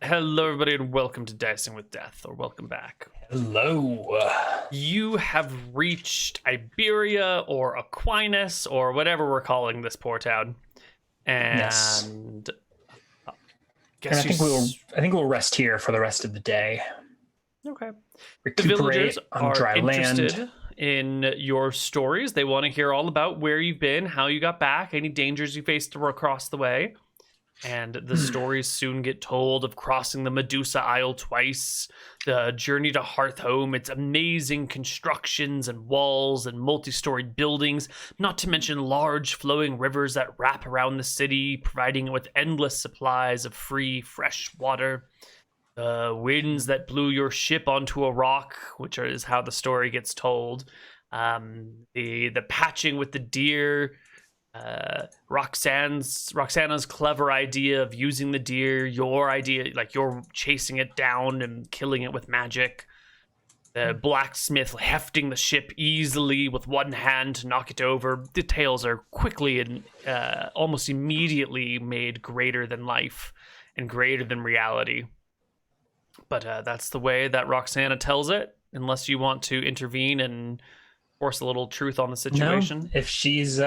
Hello, everybody, and welcome to Dicing with Death, or welcome back. Hello. You have reached Iberia, or Aquinas, or whatever we're calling this poor town. And Yes. guess And I think we'll rest here for the rest of the day. Okay. The Recuperate villagers on are dry interested land. in your stories. They want to hear all about where you've been, how you got back, any dangers you faced across the way. And the stories soon get told of crossing the Medusa Isle twice, the journey to Hearthhome, its amazing constructions and walls and multi-storied buildings, not to mention large flowing rivers that wrap around the city, providing it with endless supplies of free, fresh water. The winds that blew your ship onto a rock, which is how the story gets told. The patching with the deer. Roxana's clever idea of using the deer, your idea, like you're chasing it down and killing it with magic. The blacksmith hefting the ship easily with one hand to knock it over. The tales are quickly and almost immediately made greater than life and greater than reality. But that's the way that Roxana tells it, unless you want to intervene and force a little truth on the situation. No, if she's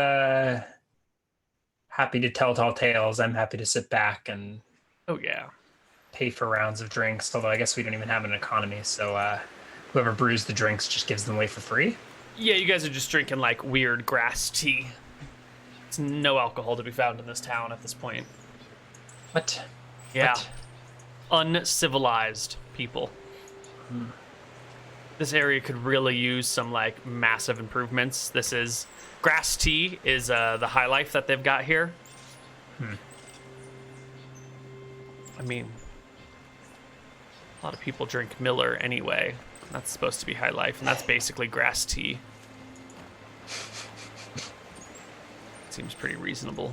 happy to tell tall tales, I'm happy to sit back and pay for rounds of drinks. Although I guess we don't even have an economy, so whoever brews the drinks just gives them away for free. Yeah, you guys are just drinking like weird grass tea. There's no alcohol to be found in this town at this point. What? Yeah. What? Uncivilized people. This area could really use some like massive improvements. This is grass tea is the high life that they've got here. I mean, a lot of people drink Miller anyway. That's supposed to be high life, and that's basically grass tea. Seems pretty reasonable.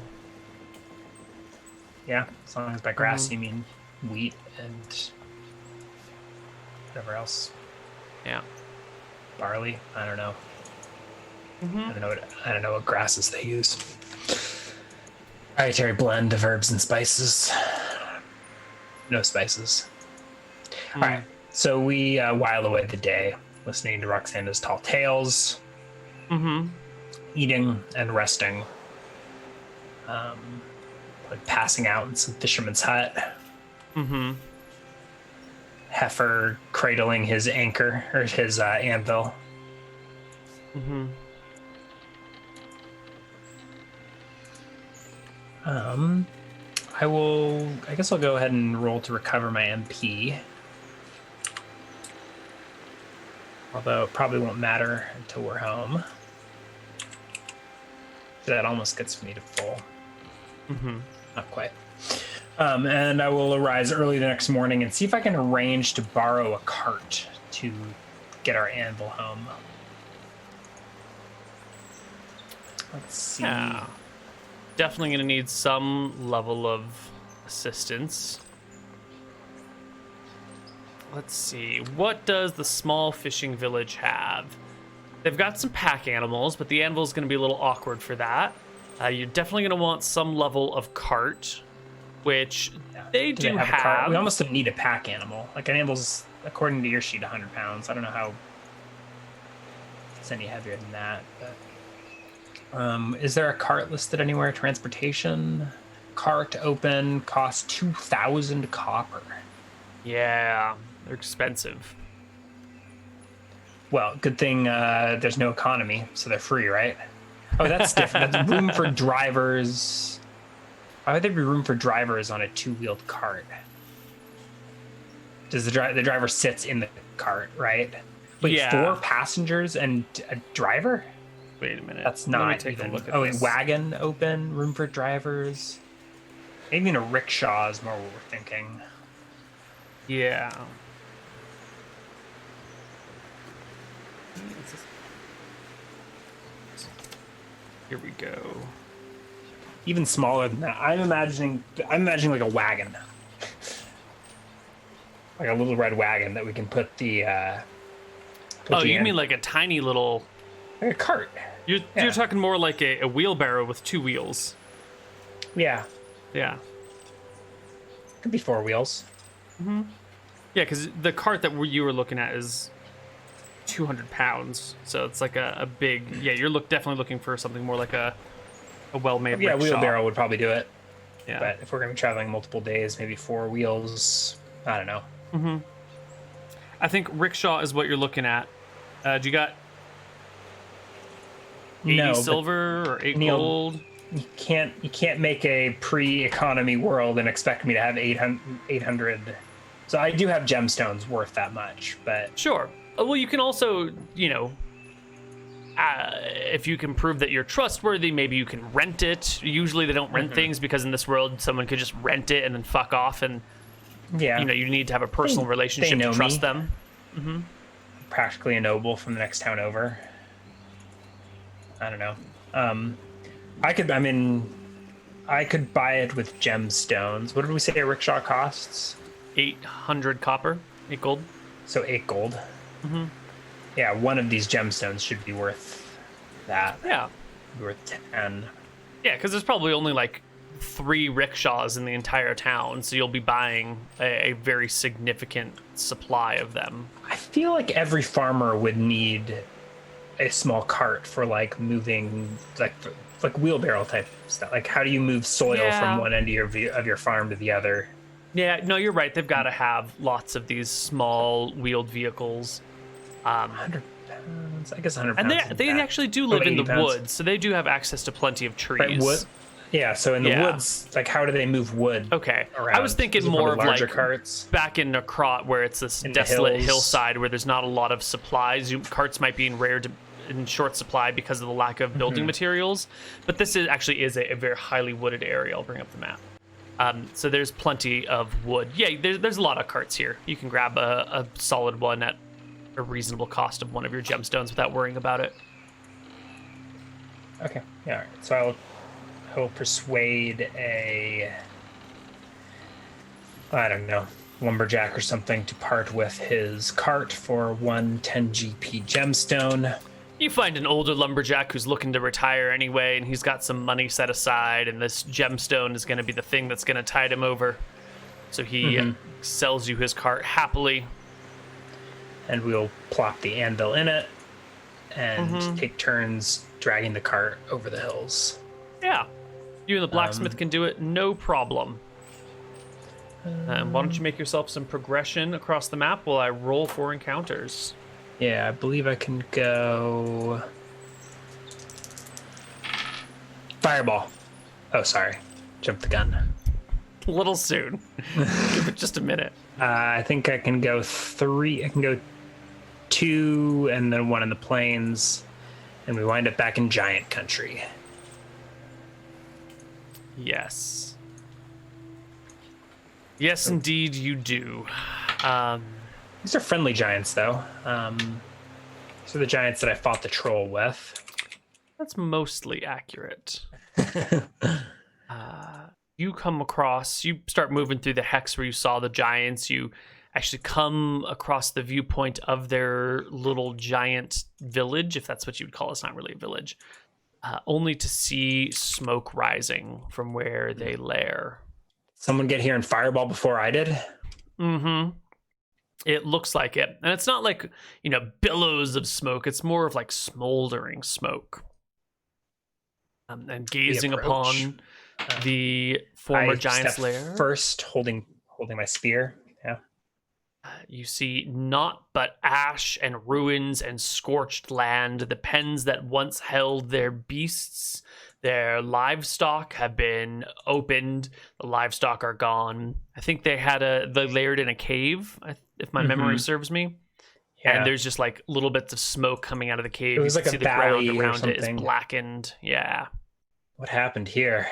Yeah, as long as by grass you mean wheat and whatever else. Yeah. Barley. I don't know. I don't know what grasses they use. Dietary blend of herbs and spices. No spices. All right. So we while away the day listening to Roxana's tall tales, eating and resting, like passing out in some fisherman's hut. Heifer cradling his anchor or his anvil. I guess I'll go ahead and roll to recover my MP. Although it probably won't matter until we're home. That almost gets me to full. Not quite. And I will arise early the next morning and see if I can arrange to borrow a cart to get our anvil home. Let's see. Yeah. Definitely going to need some level of assistance. Let's see. What does the small fishing village have? They've got some pack animals, but the anvil is going to be a little awkward for that. You're definitely going to want some level of cart, which they do have. A cart? We almost don't need a pack animal. Like an anvil's, according to your sheet, 100 pounds. I don't know how it's any heavier than that, but... is there a cart listed anywhere? Transportation? Cart open, cost 2,000 copper. Yeah, they're expensive. Well, good thing there's no economy, so they're free, right? Oh, that's different. That's room for drivers. Why would there be room for drivers on a two-wheeled cart? Does the driver sits in the cart, right? Wait, Yeah. 4 passengers and a driver? Wait a minute. That's Let me not take even. a look at Oh, this. wait, wagon open, room for drivers. Maybe in a rickshaw is more what we're thinking. Yeah. Here we go. Even smaller than that. I'm imagining like a wagon. Like a little red wagon that we can put the You mean like a tiny little... like a cart. You're talking more like a wheelbarrow with 2 wheels. Yeah. Yeah. Could be 4 wheels. Yeah, because the cart that you were looking at is 200 pounds, so it's like a big. Yeah, you're definitely looking for something more like a well-made Yeah, rickshaw. wheelbarrow would probably do it. Yeah, But if we're going to be traveling multiple days, maybe 4 wheels, I don't know. I think rickshaw is what you're looking at. Do you got 80 No, but silver or 8 Neal, gold? you can't make a pre-economy world and expect me to have 800. So I do have gemstones worth that much, but Sure. Well, you can also, if you can prove that you're trustworthy, maybe you can rent it. Usually they don't rent things because in this world, someone could just rent it and then fuck off. And, yeah, you need to have a personal relationship know to trust me. them. Practically a noble from the next town over. I don't know. I could buy it with gemstones. What did we say a rickshaw costs? 800 copper, 8 gold. So 8 gold. Yeah, one of these gemstones should be worth that. Yeah. Worth 10. Yeah, because there's probably only like 3 rickshaws in the entire town, so you'll be buying a very significant supply of them. I feel like every farmer would need a small cart for like moving like wheelbarrow type stuff. Like how do you move soil from one end of your farm to the other? Yeah, no, you're right. They've got to have lots of these small wheeled vehicles. 100 pounds. I guess 100 And pounds. they actually do live in the 80 pounds. woods, so they do have access to plenty of trees. Right, wood. Yeah, so in the woods, like how do they move wood? Okay, around? I was thinking Is it more of probably larger like carts. back in Krob where it's this In the desolate hills. hillside where there's not a lot of supplies. Carts might be in short supply because of the lack of building materials. But this is a very highly wooded area. I'll bring up the map. So there's plenty of wood. Yeah, there's a lot of carts here. You can grab a solid one at a reasonable cost of one of your gemstones without worrying about it. Okay. Yeah. All right. So I will persuade I don't know, lumberjack or something to part with his cart for 110 GP gemstone. You find an older lumberjack who's looking to retire anyway, and he's got some money set aside, and this gemstone is going to be the thing that's going to tide him over. So he sells you his cart happily. And we'll plop the anvil in it and take turns dragging the cart over the hills. Yeah. You and the blacksmith can do it, no problem. Why don't you make yourself some progression across the map while I roll for encounters? Yeah, I believe I can go... Fireball. Oh, sorry. Jumped the gun. A little soon. Give it just a minute. I think I can go 3. I can go 2 and then 1 in the plains. And we wind up back in giant country. Yes. Yes, indeed, you do. These are friendly giants, though. These are the giants that I fought the troll with. That's mostly accurate. You come across, you start moving through the hex where you saw the giants. You actually come across the viewpoint of their little giant village, if that's what you would call it. It's not really a village. Only to see smoke rising from where they lair. Someone get here and fireball before I did? Mm-hmm. It looks like it. And it's not like, billows of smoke. It's more of like smoldering smoke. And gazing upon the former giant's lair. First, holding my spear. Yeah. You see naught but ash and ruins and scorched land. The pens that once held their beasts, their livestock have been opened. The livestock are gone. I think they laired in a cave, if my memory serves me. Yeah. And there's just like little bits of smoke coming out of the cave. It was like a valley ground or around it is something. blackened. Yeah. What happened here?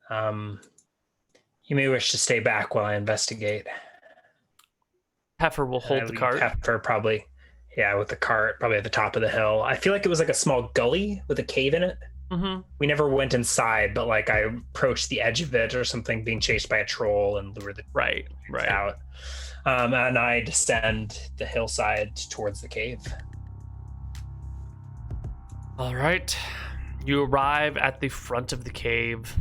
You may wish to stay back while I investigate. Heifer will hold the cart. Heifer probably, with the cart, probably at the top of the hill. I feel like it was like a small gully with a cave in it. Mm-hmm. We never went inside, but like I approached the edge of it or something, being chased by a troll and lured the right out. And I descend the hillside towards the cave. All right. You arrive at the front of the cave.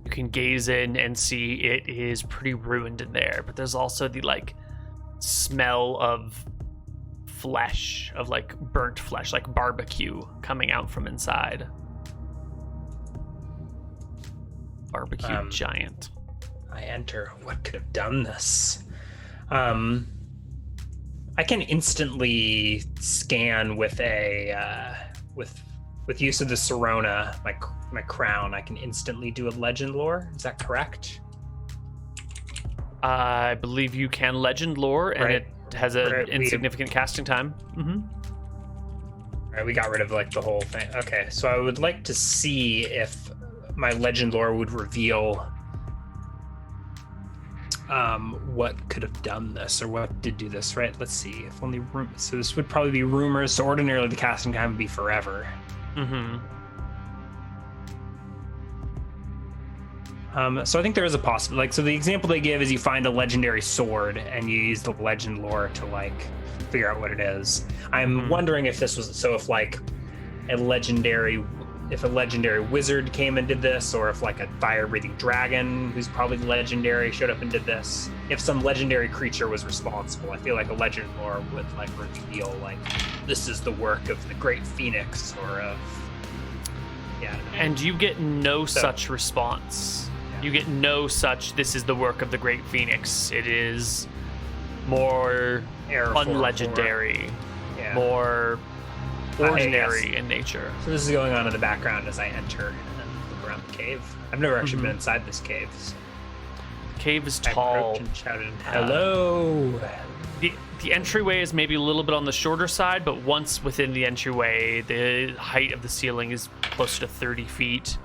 You can gaze in and see it is pretty ruined in there, but there's also the like smell of flesh, of like burnt flesh, like barbecue coming out from inside. Barbecue giant. I enter. What could have done this? I can instantly scan with a with use of the Sirona, my crown. I can instantly do a legend lore. Is that correct? I believe you can legend lore, and it has an insignificant casting time. Mm-hmm. All right, we got rid of like the whole thing. Okay, so I would like to see if my legend lore would reveal what could have done this, or what did do this, right? Let's see. If only so this would probably be rumors. So ordinarily the casting time would be forever. Mm-hmm. So I think there is a possibility. Like, so the example they give is you find a legendary sword and you use the legend lore to like figure out what it is. I'm wondering if this was if like a legendary wizard came and did this, or if like a fire-breathing dragon who's probably legendary showed up and did this. If some legendary creature was responsible, I feel like a legend lore would like reveal like this is the work of the great phoenix, or of And you get no such response. Yeah. You get no such. This is the work of the great phoenix. It is more unlegendary, more ordinary in nature. So this is going on in the background as I enter and look around the cave. I've never actually been inside this cave. So. The cave is tall. And shouted, "Hello!" The entryway is maybe a little bit on the shorter side, but once within the entryway, the height of the ceiling is closer to 30 feet.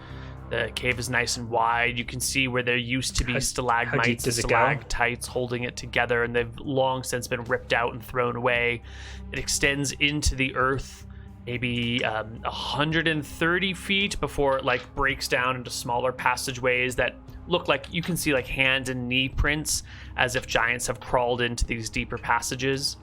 The cave is nice and wide. You can see where there used to be stalagmites and stalactites holding it together, and they've long since been ripped out and thrown away. It extends into the earth maybe 130 feet before it like breaks down into smaller passageways that look like you can see like hand and knee prints, as if giants have crawled into these deeper passages.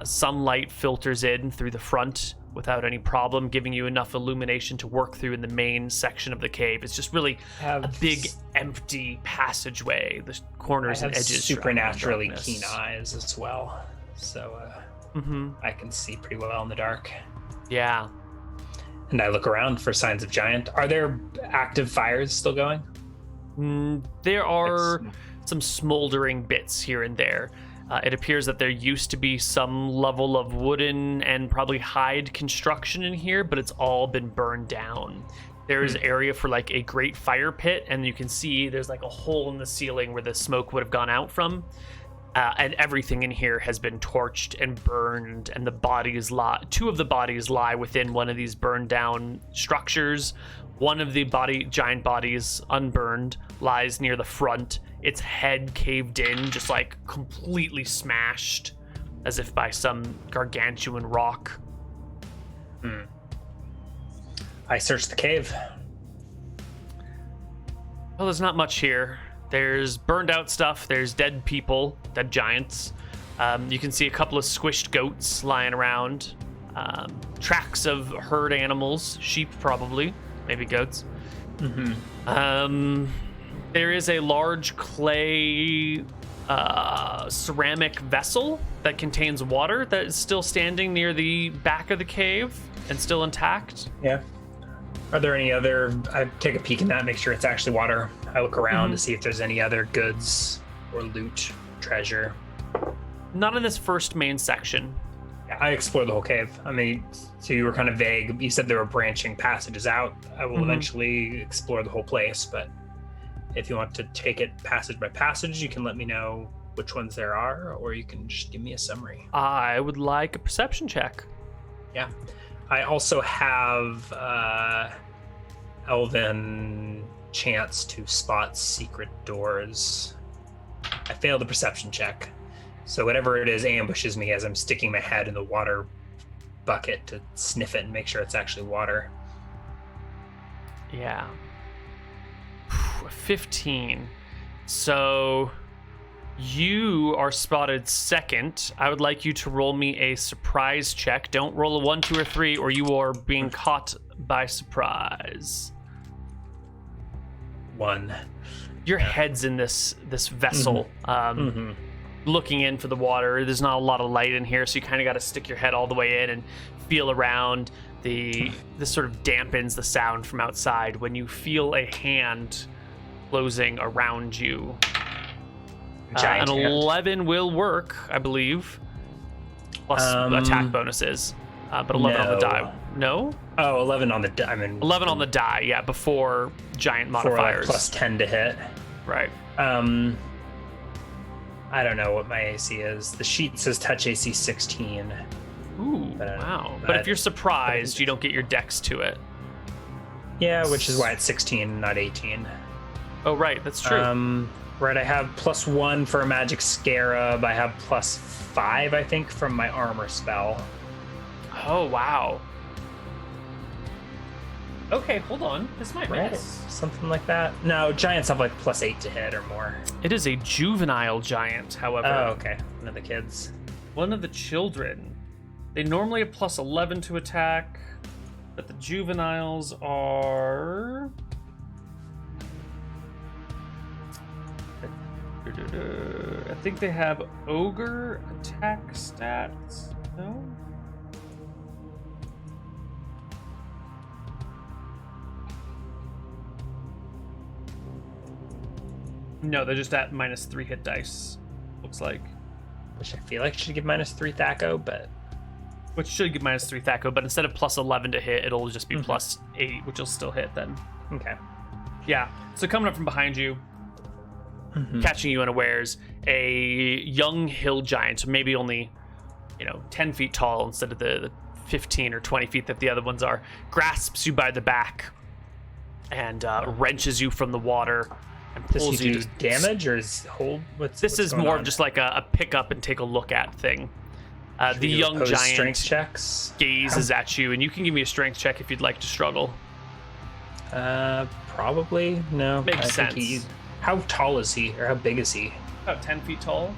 Sunlight filters in through the front without any problem, giving you enough illumination to work through in the main section of the cave. It's just really a big empty passageway. The corners and edges supernaturally keen eyes as well, so I can see pretty well in the dark. Yeah. And I look around for signs of giant. Are there active fires still going? There are some smoldering bits here and there. It appears that there used to be some level of wooden and probably hide construction in here, but it's all been burned down. There is area for like a great fire pit, and you can see there's like a hole in the ceiling where the smoke would have gone out from. And everything in here has been torched and burned, and two of the bodies lie within one of these burned down structures. One of the giant bodies, unburned, lies near the front, its head caved in, just like completely smashed, as if by some gargantuan rock. I searched the cave. Well, there's not much here. There's burned out stuff, there's dead people, dead giants. You can see a couple of squished goats lying around. Tracks of herd animals, sheep probably, maybe goats. There is a large clay ceramic vessel that contains water that is still standing near the back of the cave and still intact. Yeah. Are there any other... I take a peek in that, make sure it's actually water. I look around to see if there's any other goods or loot, treasure. Not in this first main section. Yeah, I explore the whole cave. I mean, so you were kind of vague. You said there were branching passages out. I will eventually explore the whole place, but if you want to take it passage by passage, you can let me know which ones there are, or you can just give me a summary. I would like a perception check. Yeah. I also have Elven chance to spot secret doors. I failed the perception check. So whatever it is ambushes me as I'm sticking my head in the water bucket to sniff it and make sure it's actually water. Yeah. 15. So you are spotted second. I would like you to roll me a surprise check. Don't roll a 1, 2, or 3, or you are being caught by surprise. 1. Your head's in this vessel, looking in for the water. There's not a lot of light in here, so you kind of got to stick your head all the way in and feel around. This sort of dampens the sound from outside when you feel a hand closing around you. Giant an hand. 11 will work, I believe, plus attack bonuses. But 11 on the die. No? Oh, 11 on the die. I mean, 11 on the die, yeah, before giant modifiers. Plus 10 to hit. Right. I don't know what my AC is. The sheet says touch AC 16. Ooh, wow. But if you're surprised, you don't get your dex to it. Yeah, which is why it's 16, not 18. Oh, right, that's true. Right, I have +1 for a magic scarab. I have +5, I think, from my armor spell. Oh, wow. Okay, hold on. This might miss. Something like that. No, giants have like +8 to hit or more. It is a juvenile giant, however. Oh, okay. One of the kids. One of the children. They normally have +11 to attack, but the juveniles are... I think they have ogre attack stats. No? No, they're just at -3 hit dice, looks like. Which I feel like should give -3 Thaco, but... Which should give -3 Thaco, but instead of +11 to hit, it'll just be +8, which will still hit then. Okay. Yeah, so coming up from behind you, catching you unawares, a young hill giant, so maybe only, 10 feet tall instead of the 15 or 20 feet that the other ones are, grasps you by the back and wrenches you from the water and pulls you. Does he do damage or is hold? This is more of just like a pick up and take a look at thing. The young giant strength checks? gazes at you, and you can give me a strength check if you'd like to struggle. Probably. No. Makes sense. How tall is he, or how big is he? About 10 feet tall.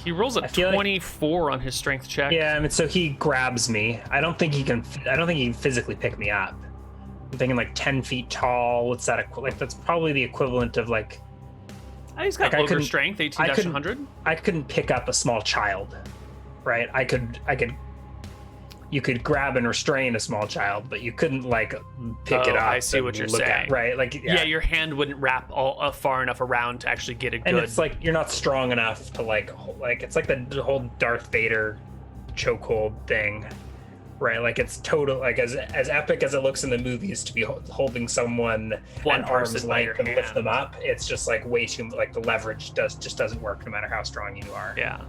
He rolls a 24 on his strength check. Yeah, I mean, so he grabs me. I don't think he can physically pick me up. I'm thinking like 10 feet tall. What's that? That's probably the equivalent of like. He's got ogre strength, 18-100. I couldn't pick up a small child, right? You could grab and restrain a small child, but you couldn't like pick it up. I see what you're saying. Right? Like, yeah, your hand wouldn't wrap far enough around to actually get a good. And it's like you're not strong enough to like it's like the whole Darth Vader chokehold thing, right? Like it's total like as epic as it looks in the movies to be holding someone one at person arm's by your length and hand. lift them up. It's just like way too like the leverage doesn't work no matter how strong you are. Yeah.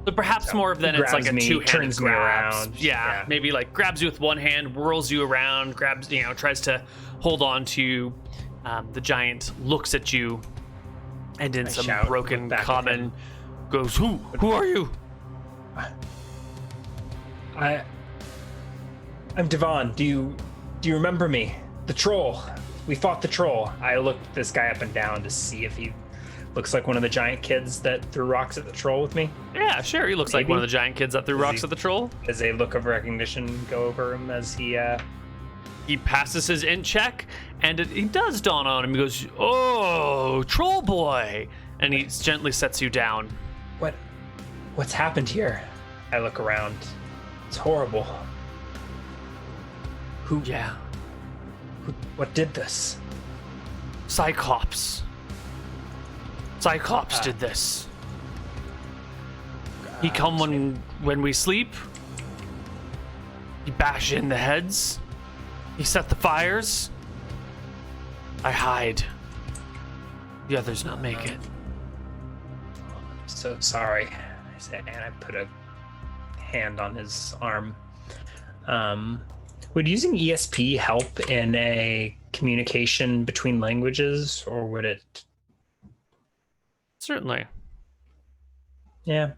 So perhaps more of than it's like a two-handed turns me grabs. around. Yeah, maybe like grabs you with one hand, whirls you around, grabs, tries to hold on to you. The giant looks at you, and in some broken common, goes, "Who are you?" I'm Devon. Do you remember me? The troll. We fought the troll. I looked this guy up and down to see if he looks like one of the giant kids that threw rocks at the troll with me. Yeah, sure. He looks like one of the giant kids that threw rocks at the troll. Does a look of recognition go over him as he passes his int check, and he does dawn on him. He goes, "Oh, troll boy," and he gently sets you down. What's happened here? I look around. It's horrible. What did this? Cyclops did this. He come when we sleep. He bash in the heads. He set the fires. I hide. The others not make it. I'm so sorry. I said, and I put a hand on his arm. Would using ESP help in a communication between languages, or would it? Certainly. Yeah.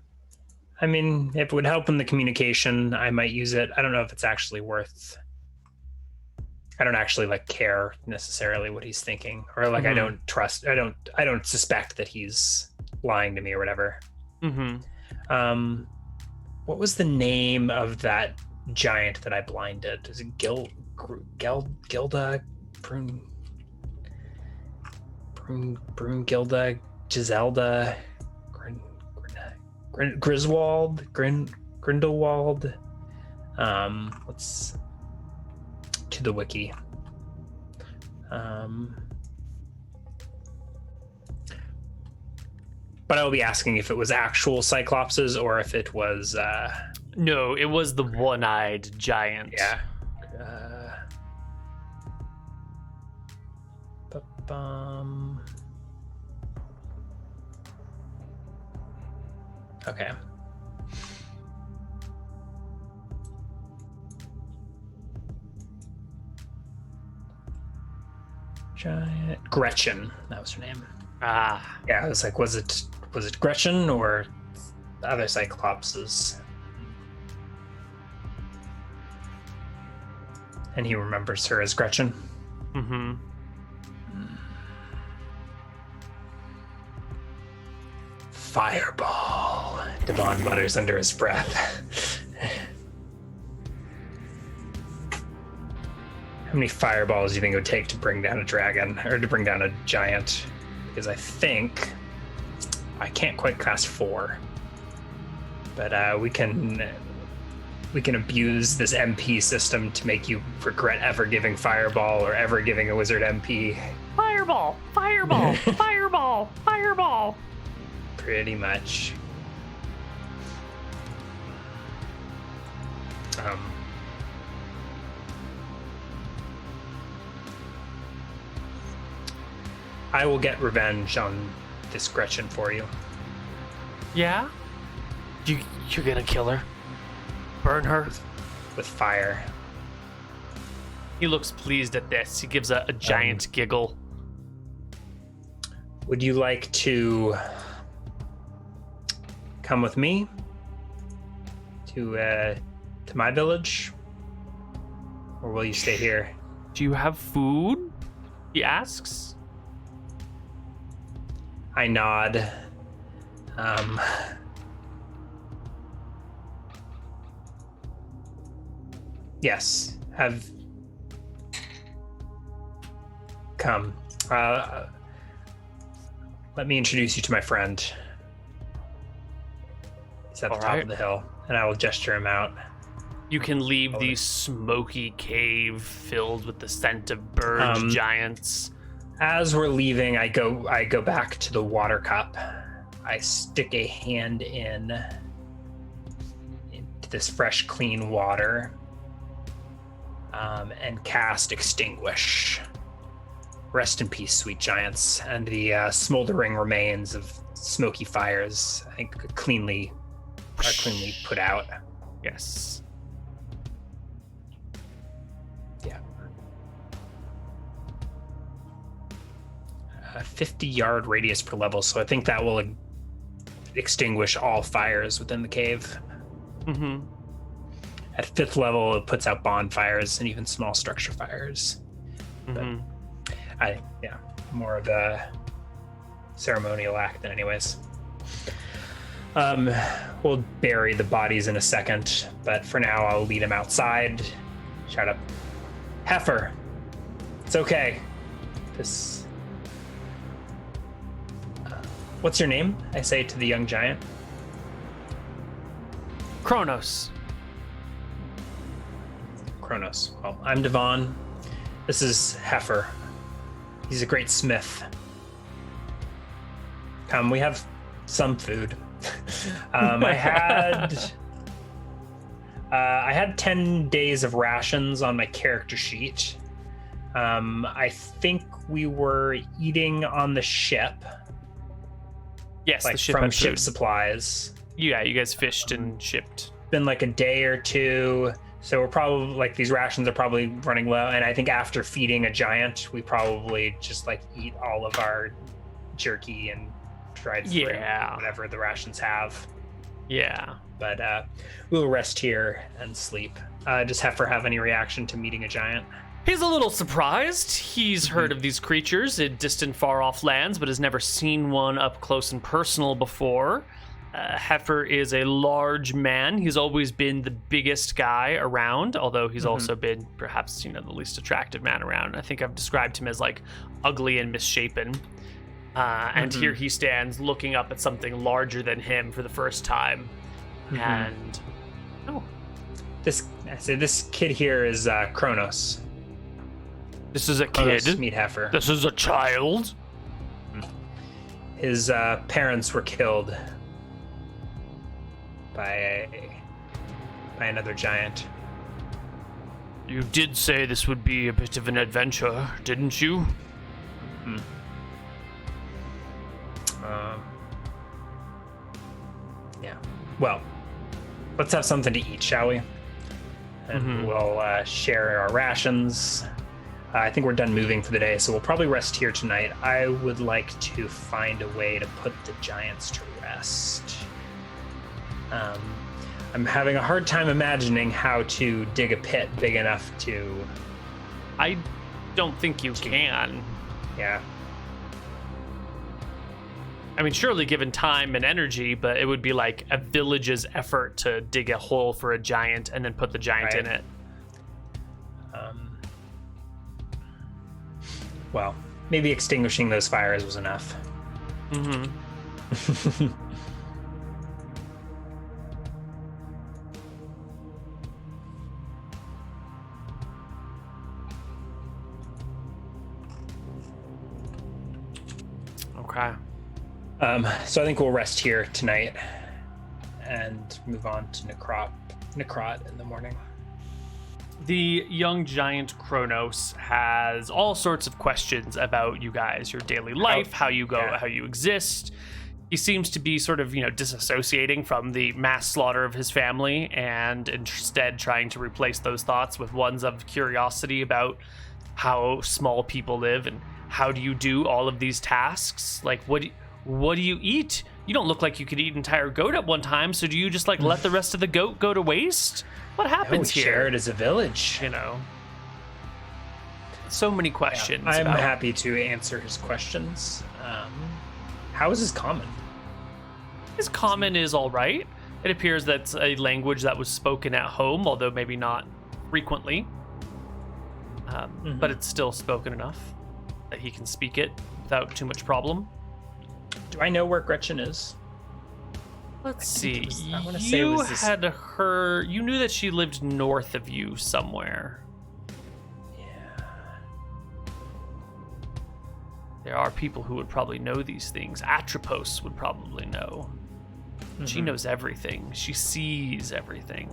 I mean, if it would help in the communication, I might use it. I don't know if it's actually worth. I don't actually care necessarily what he's thinking, or I don't trust. I don't suspect that he's lying to me or whatever. Mm-hmm. What was the name of that giant that I blinded? Is it Gilda Brunegilda, Giselda, Griswold, Grindelwald. Let's to the wiki. But I'll be asking if it was actual Cyclopses or if it was. No, it was the one-eyed giant. Yeah. Okay. Giant Gretchen, that was her name. Ah. Yeah, I was like, was it Gretchen or the other Cyclopses? And he remembers her as Gretchen. Mm-hmm. Fireball. Devon mutters under his breath. How many fireballs do you think it would take to bring down a dragon or to bring down a giant? Because I think I can't quite cast 4, but we can abuse this MP system to make you regret ever giving fireball or ever giving a wizard MP. Fireball! Fireball! Fireball! Fireball! Pretty much. I will get revenge on this Gretchen for you. Yeah? You're gonna kill her? Burn her? With fire. He looks pleased at this. He gives a giant giggle. Would you like to come with me to my village, or will you stay here? Do you have food? He asks. I nod. Yes. Come. Let me introduce you to my friend. He's at the top of the hill, and I will gesture him out. You can leave the smoky cave filled with the scent of burned giants. As we're leaving, I go back to the water cup. I stick a hand into this fresh, clean water, and cast Extinguish. Rest in peace, sweet giants, and the smoldering remains of smoky fires, I think, are cleanly put out. Yes. Yeah. A 50-yard radius per level, so I think that will extinguish all fires within the cave. Mm-hmm. At 5th level, it puts out bonfires and even small structure fires. Mm-hmm. But more of a ceremonial act than anyways. We'll bury the bodies in a second, but for now I'll lead him outside. Shout out, Heifer, it's okay. What's your name? I say to the young giant. Chronos. Chronos. Well, I'm Devon. This is Heifer. He's a great smith. Come, we have some food. I had 10 days of rations on my character sheet. I think we were eating on the ship. Yes, like the ship from had ship food. supplies. Yeah, you guys fished and shipped. Been like a day or two, so we're probably like these rations are probably running low. And I think after feeding a giant, we probably just like eat all of our jerky and dried fruit, whatever the rations have. Yeah. But we'll rest here and sleep. Does Heifer have any reaction to meeting a giant? He's a little surprised. He's heard of these creatures in distant, far-off lands, but has never seen one up close and personal before. Heifer is a large man. He's always been the biggest guy around, although he's also been perhaps, the least attractive man around. I think I've described him as like ugly and misshapen. And here he stands looking up at something larger than him for the first time. And this kid here is Chronos. This is a Chronos, kid. meet Heifer. This is a child. His parents were killed by another giant. You did say this would be a bit of an adventure, didn't you? Yeah. Well, let's have something to eat, shall we? And we'll share our rations. I think we're done moving for the day, so we'll probably rest here tonight. I would like to find a way to put the giants to rest. I'm having a hard time imagining how to dig a pit big enough to... I don't think you can. Yeah. I mean, surely given time and energy, but it would be like a village's effort to dig a hole for a giant and then put the giant in it. Well, maybe extinguishing those fires was enough. Okay. So I think we'll rest here tonight and move on to Necrot in the morning. The young giant Chronos has all sorts of questions about you guys, your daily life, how you go, how you exist. He seems to be sort of, disassociating from the mass slaughter of his family and instead trying to replace those thoughts with ones of curiosity about how small people live and how do you do all of these tasks? Like, what do you eat? You don't look like you could eat an entire goat at one time, so do you just let the rest of the goat go to waste? What happens we here? Share it as a village. So many questions. Yeah, I'm happy to answer his questions. How is his common? His common is all right. It appears that's a language that was spoken at home, although maybe not frequently. But it's still spoken enough that he can speak it without too much problem. Do I know where Gretchen is? Let's see. I want to say it was this... You knew that she lived north of you somewhere. Yeah. There are people who would probably know these things. Atropos would probably know. She knows everything. She sees everything.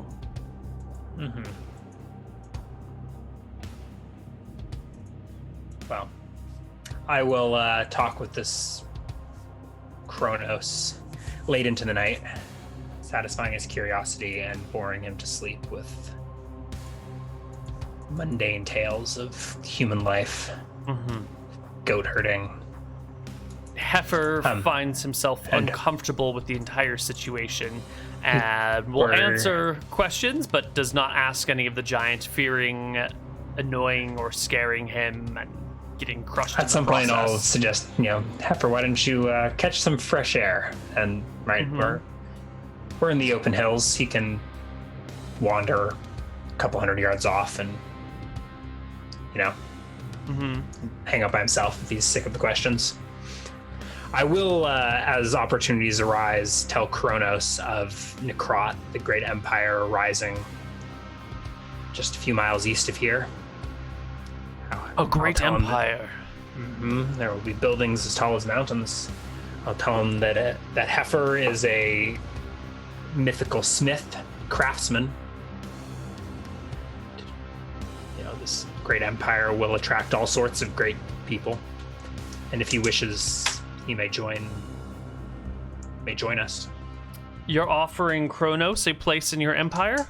Well, I will talk with this Chronos late into the night, satisfying his curiosity and boring him to sleep with mundane tales of human life, goat herding. Heifer finds himself uncomfortable with the entire situation and will answer questions, but does not ask any of the giant, fearing annoying or scaring him and getting crushed. At some point, I'll suggest, Heifer, why don't you catch some fresh air? And we're in the open hills. He can wander a couple hundred yards off and, hang out by himself if he's sick of the questions. I will, as opportunities arise, tell Chronos of Necrot, the great empire rising just a few miles east of here. A great empire. There will be buildings as tall as mountains. I'll tell him that Heifer is a mythical smith, craftsman. This great empire will attract all sorts of great people, and if he wishes, he may join us. You're offering Chronos a place in your empire?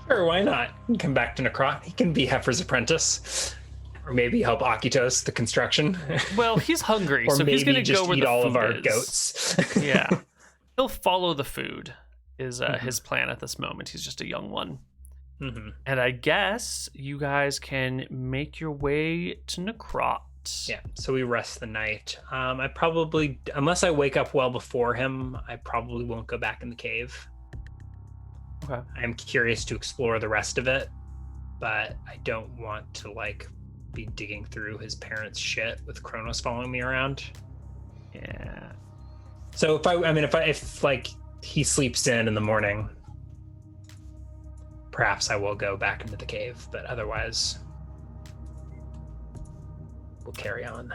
Sure, why not? He can come back to Necrot. He can be Heifer's apprentice. Or maybe help Akitos the construction. Well, he's hungry, so he's going to go where the food is. Or maybe just eat all of our goats. Yeah. He'll follow the food is his plan at this moment. He's just a young one. And I guess you guys can make your way to Necrot. Yeah, so we rest the night. I probably, unless I wake up well before him, I probably won't go back in the cave. Okay. I'm curious to explore the rest of it, but I don't want to be digging through his parents' shit with Chronos following me around. Yeah. So if he sleeps in the morning, perhaps I will go back into the cave, but otherwise we'll carry on.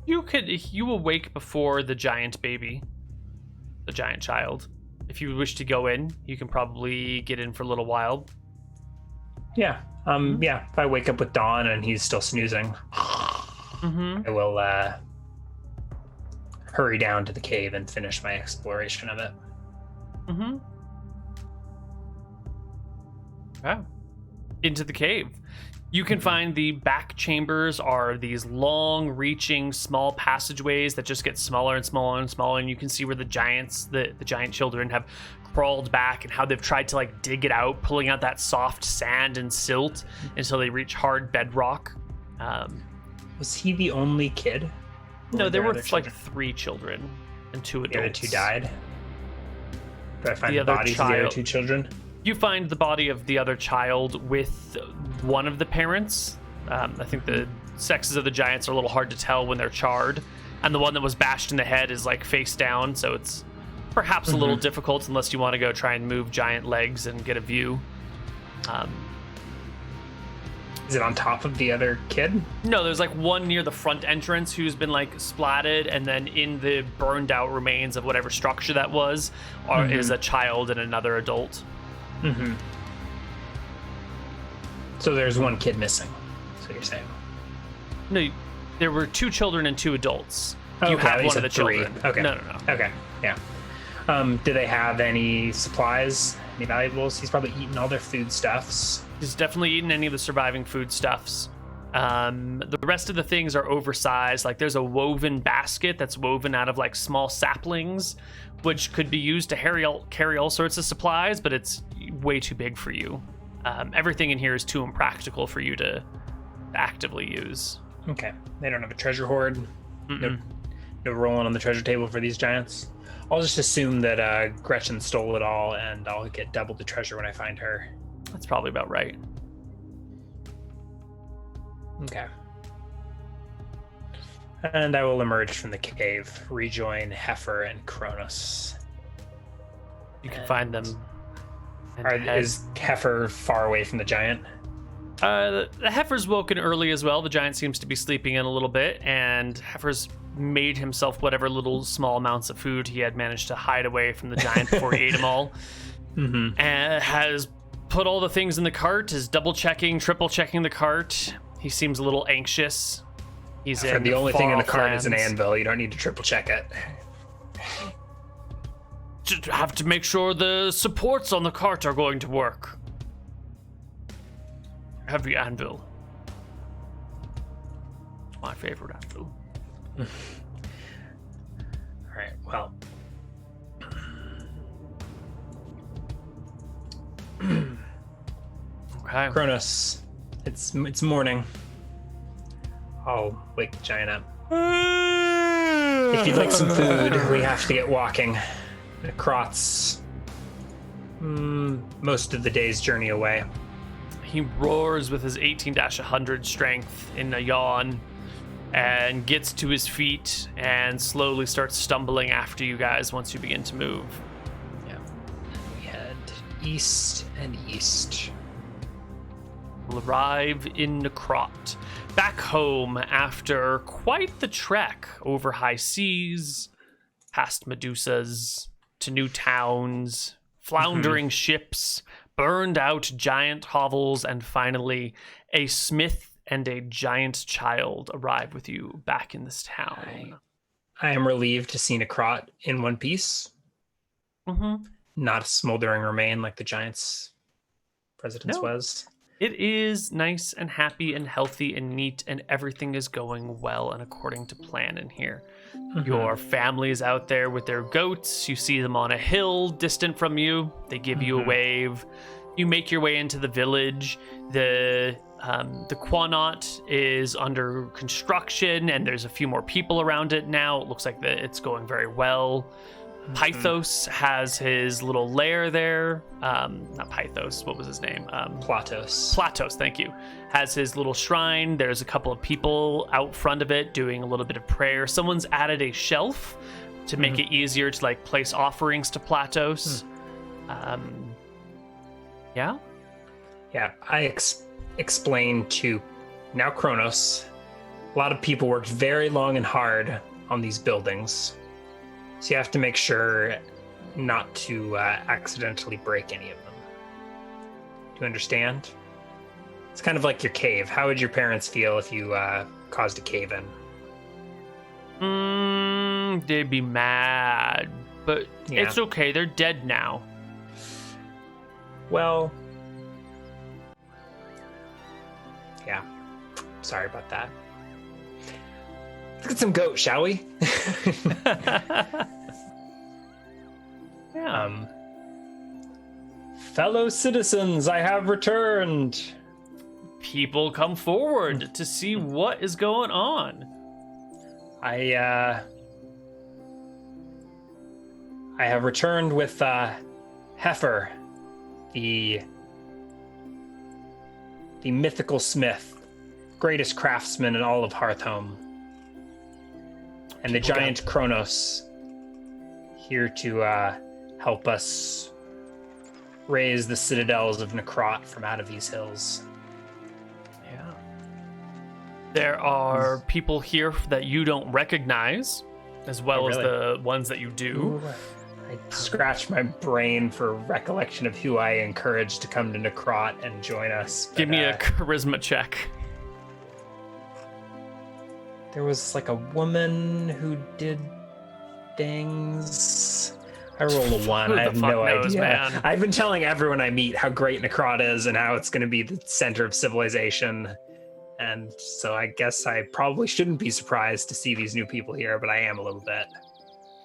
You will wake before the giant baby, the giant child. If you wish to go in, you can probably get in for a little while. Yeah. Yeah. If I wake up with dawn and he's still snoozing, I will hurry down to the cave and finish my exploration of it. Wow. Into the cave. You can find the back chambers are these long-reaching small passageways that just get smaller and smaller and smaller, and you can see where the giants, the giant children, have crawled back and how they've tried to dig it out, pulling out that soft sand and silt until they reach hard bedrock. Was he the only kid? No, there were 3 children and 2 adults. The other 2 died? Did I find The the other bodies of the other 2 children? You find the body of the other child with one of the parents. I think the sexes of the giants are a little hard to tell when they're charred. And the one that was bashed in the head is face down, so it's perhaps a little difficult unless you want to go try and move giant legs and get a view. Is it on top of the other kid? No, there's one near the front entrance who's been splatted, and then in the burned out remains of whatever structure that was is a child and another adult. So there's 1 kid missing. That's what you're saying. No, there were 2 children and 2 adults. Okay, You have one of the 3. children. Okay. No. Okay, yeah. Do they have any supplies, any valuables? He's probably eaten all their foodstuffs. He's definitely eaten any of the surviving foodstuffs. The rest of the things are oversized. There's a woven basket that's woven out of small saplings, which could be used to carry all sorts of supplies, but it's way too big for you. Everything in here is too impractical for you to actively use. Okay. They don't have a treasure hoard? No rolling on the treasure table for these giants? I'll just assume that Gretchen stole it all, and I'll get double the treasure when I find her. That's probably about right. Okay. And I will emerge from the cave, rejoin Heifer and Chronos. You can find them. Is Heifer far away from the giant? The Heifer's woken early as well. The giant seems to be sleeping in a little bit, and Heifer's made himself whatever little small amounts of food he had managed to hide away from the giant before he ate them all. And has put all the things in the cart, is double-checking, triple-checking the cart. He seems a little anxious. He's in the only thing in the cart lands. is an anvil. You don't need to triple-check it. Just have to make sure the supports on the cart are going to work. Heavy anvil. My favorite anvil. All right, well. Okay. Chronos, it's morning. I'll wake the giant up. If you'd like some food, we have to get walking. Krot's most of the day's journey away. He roars with his 18-100 strength in a yawn and gets to his feet and slowly starts stumbling after you guys once you begin to move. Yeah. We head east and east. We'll arrive in Krot, back home after quite the trek over high seas, past Medusas, to new towns, floundering ships, burned out giant hovels, and finally a smith and a giant child arrive with you back in this town. I am relieved to see Krot in one piece. Not a smoldering remain like the giant's residence was. It is nice and happy and healthy and neat, and everything is going well and according to plan in here. Your family is out there with their goats. You see them on a hill distant from you. They give you a wave. You make your way into the village. The Quanot is under construction, and there's a few more people around it now. It looks like it's going very well. Pythos has his little lair there. Not Pythos. What was his name? Platos. Platos, thank you. Has his little shrine. There's a couple of people out front of it doing a little bit of prayer. Someone's added a shelf to make it easier to like place offerings to Platos. Yeah? Yeah, I explained to now Chronos. A lot of people worked very long and hard on these buildings. So you have to make sure not to accidentally break any of them. Do you understand? It's kind of like your cave. How would your parents feel if you caused a cave in? They'd be mad. But Yeah. it's okay. They're dead now. Well, yeah. Sorry about that. Let's get some goat, shall we? Yeah. Fellow citizens, I have returned. People come forward to see what is going on. I have returned with Heifer, the mythical smith, greatest craftsman in all of Hearthhome, and the People giant Chronos, here to help us raise the citadels of Necrot from out of these hills. Yeah. There are people here that you don't recognize, as well as the ones that you do. I scratched my brain for recollection of who I encouraged to come to Necrot and join us. Give me a charisma check. There was like a woman who did things. I rolled a 1. Who I the have fuck no knows, idea. man? I've been telling everyone I meet how great Necrot is and how it's going to be the center of civilization. And so I guess I probably shouldn't be surprised to see these new people here, but I am a little bit.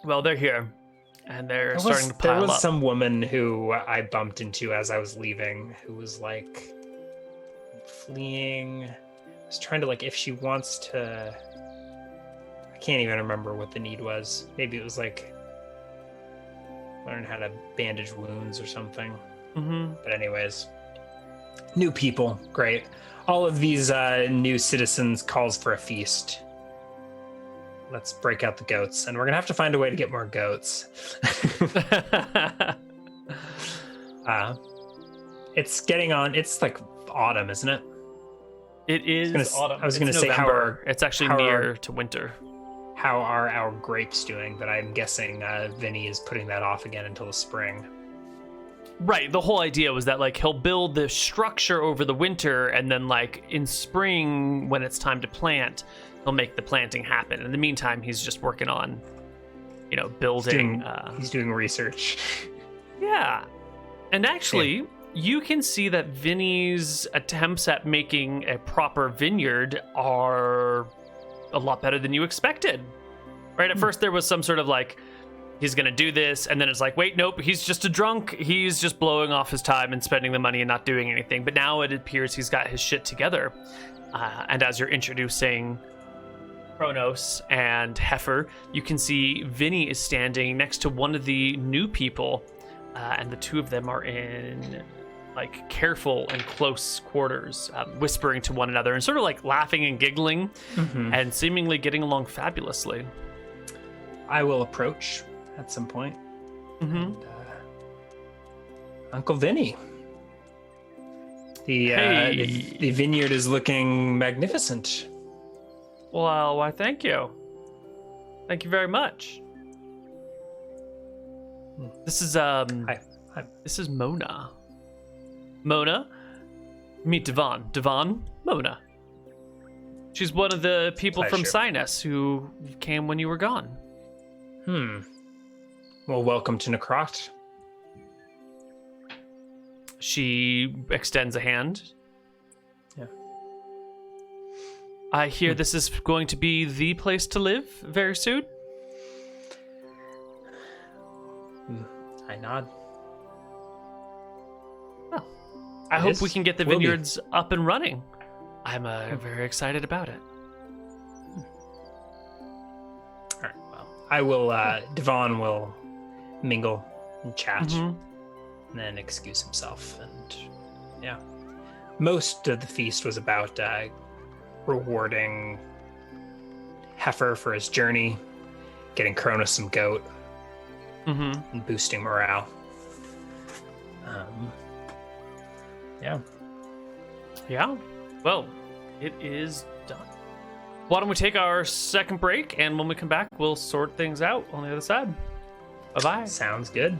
Well, they're here, and they're starting to pile There was up. some woman who I bumped into as I was leaving who was like fleeing. I was trying to like, if she wants to, I can't even remember what the need was. Maybe it was like learn how to bandage wounds or something. Mm-hmm. But anyways, new people, great. All of these new citizens calls for a feast. Let's break out the goats, and we're gonna have to find a way to get more goats. It's getting on. It's like autumn, isn't it? It is autumn. I was gonna It's say November. It's actually how near are- to winter. How are our grapes doing? But I'm guessing Vinny is putting that off again until the spring. Right. The whole idea was that like he'll build the structure over the winter, and then like in spring when it's time to plant, he'll make the planting happen. In the meantime, he's just working on, building. He's doing research. Yeah. And actually, you can see that Vinny's attempts at making a proper vineyard are a lot better than you expected. Right? At first, there was some sort of like, he's going to do this, and then it's like, wait, nope, he's just a drunk. He's just blowing off his time and spending the money and not doing anything. But now it appears he's got his shit together. And as you're introducing Chronos and Heifer, you can see Vinny is standing next to one of the new people, and the two of them are in like careful and close quarters, whispering to one another and sort of like laughing and giggling and seemingly getting along fabulously. I will approach at some point. Mm-hmm. And, Uncle Vinny. Hey. The vineyard is looking magnificent. Well, why, thank you. Thank you very much. This is Hi. This is Mona. Mona, meet Devon. Devon, Mona. She's one of the people from Pleasure. Sinus who came when you were gone. Well, welcome to Necrot. She extends a hand. Yeah. I hear this is going to be the place to live very soon. I nod. I It hope is. we can get the Will be. vineyards up and running. I'm very excited about it. All right. Well, I will. Devon will mingle and chat, Mhm. and then excuse himself. And yeah, most of the feast was about rewarding Heifer for his journey, getting Chronos some goat, Mhm. and boosting morale. Yeah. Yeah. Well, it is done. Why don't we take our second break, and when we come back, we'll sort things out on the other side. Bye-bye. Sounds good.